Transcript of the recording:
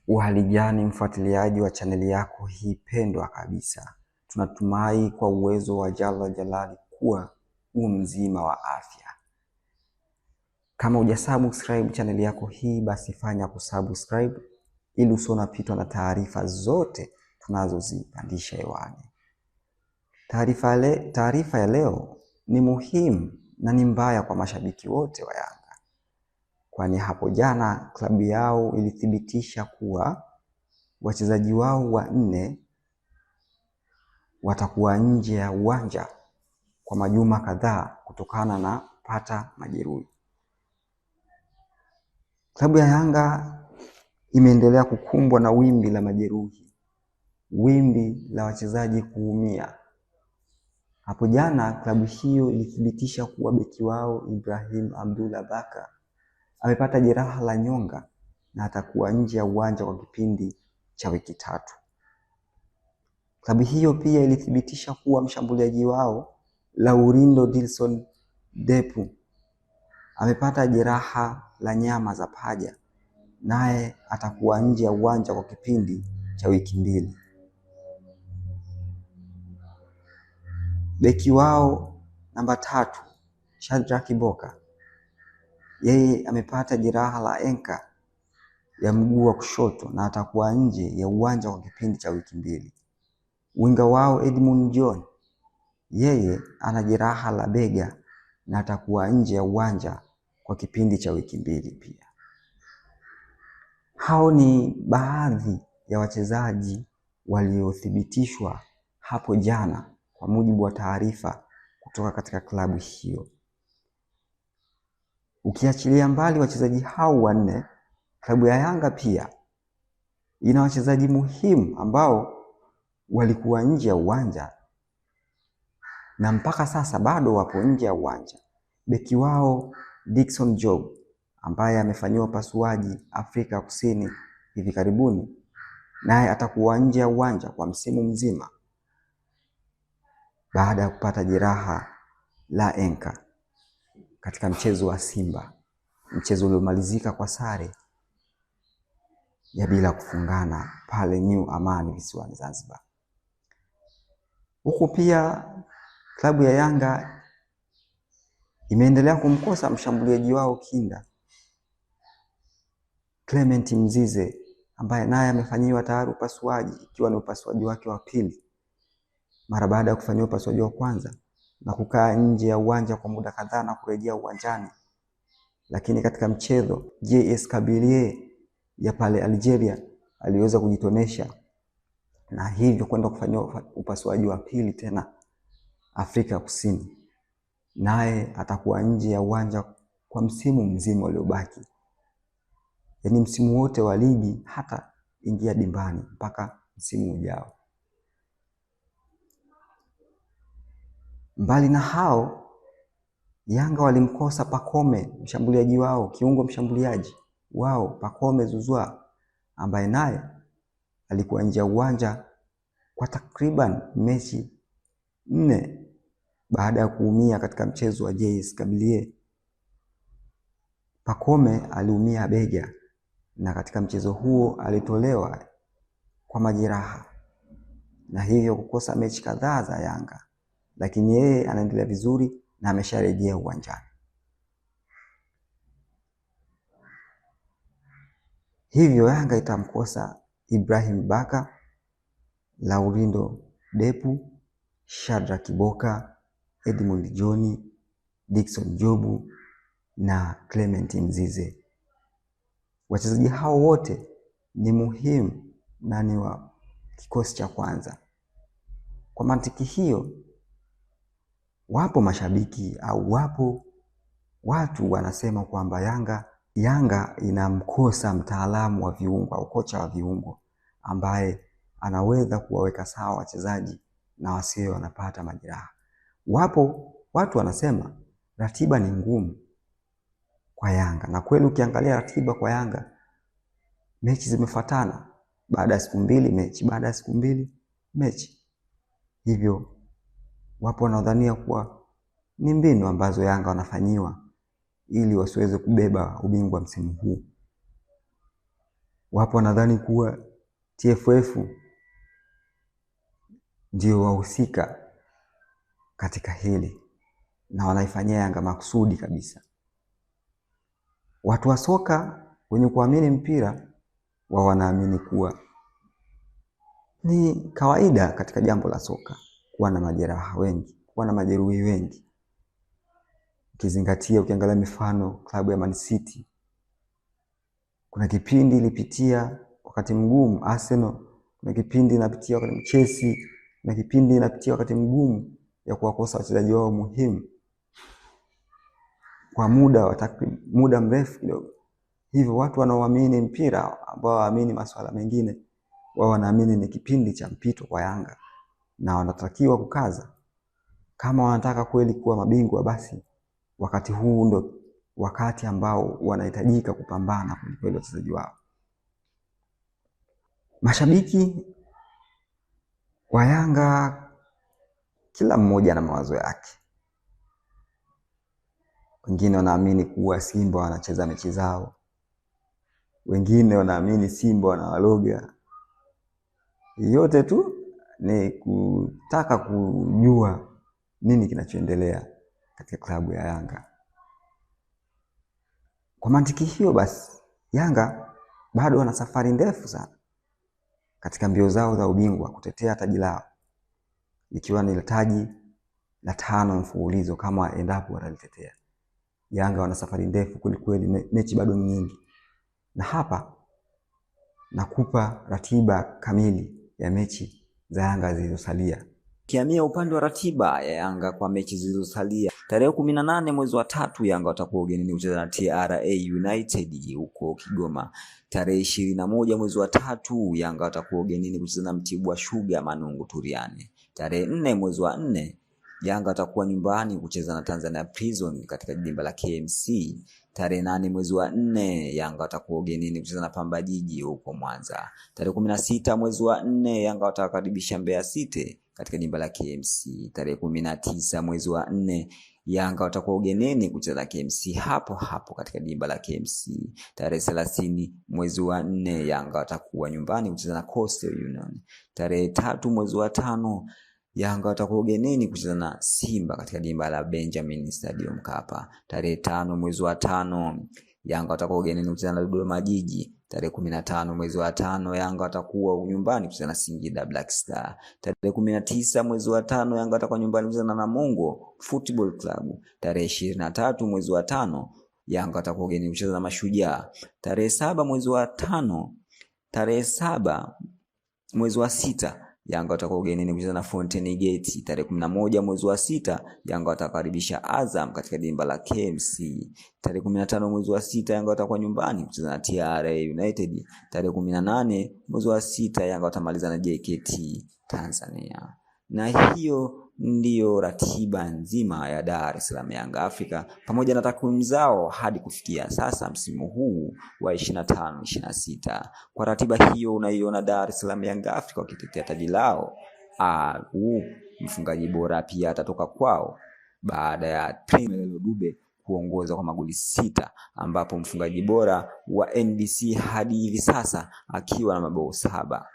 Uhali gani mfuatiliaji wa chaneli yako hii pendwa kabisa. Tunatumai kwa uwezo wa Jalla Jalali kuwa mzima wa afya. Kama hujasubscribe chaneli yako hii, basi fanya kusubscribe ili usio unapitwa na taarifa zote tunazozipandisha hewani. Taarifa ya leo ni muhimu na ni mbaya kwa mashabiki wote wa Yanga. Kwani hapo jana klabu yao ilithibitisha kuwa wachezaji wao 4 watakuwa nje ya uwanja kwa majuma kadhaa kutokana na kupata majeruhi. Klabu ya Yanga imeendelea kukumbwa na wimbi la majeruhi, wimbi la wachezaji kuumia. Hapo jana klabu hiyo ilithibitisha kuwa beki wao Ibrahim Abdullah Baka amepata jeraha la nyonga na atakuwa nje ya uwanja kwa kipindi cha wiki 3. Klabu hiyo pia ilithibitisha kuwa mshambuliaji wao Laurindo Dilson Depu amepata jeraha la nyama za paja, naye atakuwa nje ya uwanja kwa kipindi cha wiki 2. Beki wao namba 3 Shadrack Kiboka, yeye amepata jeraha la enka ya mguu wa kushoto na atakuwa nje ya uwanja kwa kipindi cha wiki 2. Winga wao Edmund John, yeye ana jeraha la bega na atakuwa nje ya uwanja kwa kipindi cha wiki 2 pia. Hao ni baadhi ya wachezaji waliothibitishwa hapo jana kwa mujibu wa taarifa kutoka katika klabu hiyo. Ukiachilia mbali wachezaji hao 4, klabu ya Yanga pia ina wachezaji muhimu ambao walikuwa nje ya uwanja na mpaka sasa bado wapo nje ya uwanja. Beki wao Dickson Job ambaye amefanyiwa upasuaji Afrika Kusini hivi karibuni, naye atakuwa nje ya uwanja kwa msimu mzima baada ya kupata jeraha la enka katika mchezo wa Simba, mchezo uliomalizika kwa sare ya bila kufungana pale New Amani visiwani Zanzibar. Huku pia klabu ya Yanga imeendelea kumkosa mshambuliaji wao kinda Clement Mzize ambaye naye amefanyiwa tayari upasuaji, ikiwa ni upasuaji wake wa pili mara baada ya kufanyiwa upasuaji wa kwanza na kukaa nje ya uwanja kwa muda kadhaa na kurejea uwanjani. Lakini katika mchezo JS Kabylie ya pale Algeria aliweza kujitonesha na hivyo kwenda kufanyiwa upasuaji wa pili tena Afrika Kusini, naye atakuwa nje ya uwanja kwa msimu mzima uliobaki, yaani msimu wote wa ligi hata ingia dimbani mpaka msimu ujao. Mbali na hao, Yanga walimkosa Pacome, mshambuliaji wao, kiungo mshambuliaji wao Pacome Zouzoua ambaye naye alikuwa nje ya uwanja kwa takriban mechi 4 baada ya kuumia katika mchezo wa JS Kabylie. Pacome aliumia bega na katika mchezo huo alitolewa kwa majeraha na hivyo kukosa mechi kadhaa za Yanga, lakini yeye anaendelea vizuri na amesharejea uwanjani. Hivyo Yanga itamkosa Ibrahim Baka, Laurindo Depu, Shadrack Kiboka, Edmund John, Dickson Jobu na Clement Mzize. Wachezaji hao wote ni muhimu na ni wa kikosi cha kwanza. Kwa mantiki hiyo, wapo mashabiki au wapo watu wanasema kwamba Yanga inamkosa mtaalamu wa viungo au kocha wa viungo ambaye anaweza kuwaweka sawa wachezaji na wasiwe wanapata majeraha. Wapo watu wanasema ratiba ni ngumu kwa Yanga, na kweli ukiangalia ratiba kwa Yanga, mechi zimefuatana, baada ya siku 2 mechi, baada ya siku 2 mechi. Hivyo wapo wanaodhania kuwa ni mbinu ambazo Yanga wanafanyiwa ili wasiweze kubeba ubingwa msimu huu. Wapo wanadhani kuwa TFF ndio wahusika katika hili na wanaifanyia Yanga makusudi kabisa. Watu wa soka wenye kuamini mpira wao wanaamini kuwa ni kawaida katika jambo la soka kuwa na majeraha wengi, kuwa na majeruhi wengi. Ukiangalia mifano klabu ya Man City, kuna kipindi ilipitia wakati mgumu. Arsenal kuna kipindi inapitia wakati, Chelsea kuna kipindi inapitia wakati mgumu ya kuwakosa wachezaji wao muhimu kwa muda mrefu kidogo. Hivyo watu wanaoamini mpira, ambao waamini masuala mengine, wao wanaamini ni kipindi cha mpito kwa Yanga na wanatakiwa kukaza. Kama wanataka kweli kuwa mabingwa, basi wakati huu ndo wakati ambao wanahitajika kupambana kwa wachezaji wao. Mashabiki wa Yanga kila mmoja na mawazo yake. Wengine wanaamini kuwa Simba wanacheza mechi zao, wengine wanaamini Simba wanawaloga. Yote tu ni kutaka kujua nini kinachoendelea katika klabu ya Yanga. Kwa mantiki hiyo basi, Yanga bado wana safari ndefu sana katika mbio zao za ubingwa, kutetea taji lao, ikiwa ni taji la 5 mfululizo kama endapo watalitetea. Yanga wana safari ndefu kweli, mechi bado ni nyingi. Na hapa nakupa ratiba kamili ya mechi za Yanga zilizosalia. Kiamia upande wa ratiba ya Yanga kwa mechi zilizosalia, tarehe 18 mwezi wa 3 Yanga watakuwa ugenini kucheza na TRA United huko Kigoma. Tarehe 21 mwezi wa 3 Yanga watakuwa ugenini kucheza na Mtibwa Sugar Manungu Turiani. Tarehe 4 mwezi wa 4 Yanga watakuwa nyumbani kucheza na Tanzania Prison katika dimba la KMC. Tarehe 8 mwezi wa 4 Yanga watakuwa ugenini kucheza na Pamba Jiji huko Mwanza. Tarehe 16 mwezi wa 4 Yanga watakaribisha Mbeya City katika dimba la KMC. Tarehe 19 mwezi wa 4 Yanga watakuwa ugenini kucheza na KMC hapo hapo katika dimba la KMC. Tarehe 30 mwezi wa 4 Yanga watakuwa nyumbani kucheza na Coastal Union. Tarehe 3 mwezi wa 5 Yanga watakuwa ugenini kucheza na Simba katika dimba la Benjamin Stadium Mkapa. Tarehe 5 mwezi wa 5 Yanga watakuwa ugenini kucheza na Dodoma Jiji. Tarehe 15 mwezi wa 5 Yanga watakuwa nyumbani kucheza na Singida Black Star. Tarehe 19 mwezi wa 5 Yanga watakuwa nyumbani kucheza na Namungo Football Club. Tarehe 23 mwezi wa 5 Yanga watakuwa ugenini kucheza na Mashujaa. Tarehe 7 mwezi wa 5, tarehe 7 mwezi wa 6 Yanga watakuwa ugenini kucheza na Fountain Gate. Tarehe 11 mwezi wa 6 Yanga watakaribisha Azam katika dimba la KMC. Tarehe 15 mwezi wa 6 Yanga watakuwa nyumbani kucheza na TRA United. Tarehe 18 mwezi wa 6 Yanga watamaliza na JKT Tanzania. Na hiyo ndiyo ratiba nzima ya Dar es Salaam Young Africa pamoja na takwimu zao hadi kufikia sasa msimu huu wa 25-26. Kwa ratiba hiyo unaiona Dar es Salaam Young Africa wakitetea taji lao. Mfungaji bora pia atatoka kwao baada ya Premier Dube kuongoza kwa magoli 6, ambapo mfungaji bora wa NBC hadi hivi sasa akiwa na mabao 7.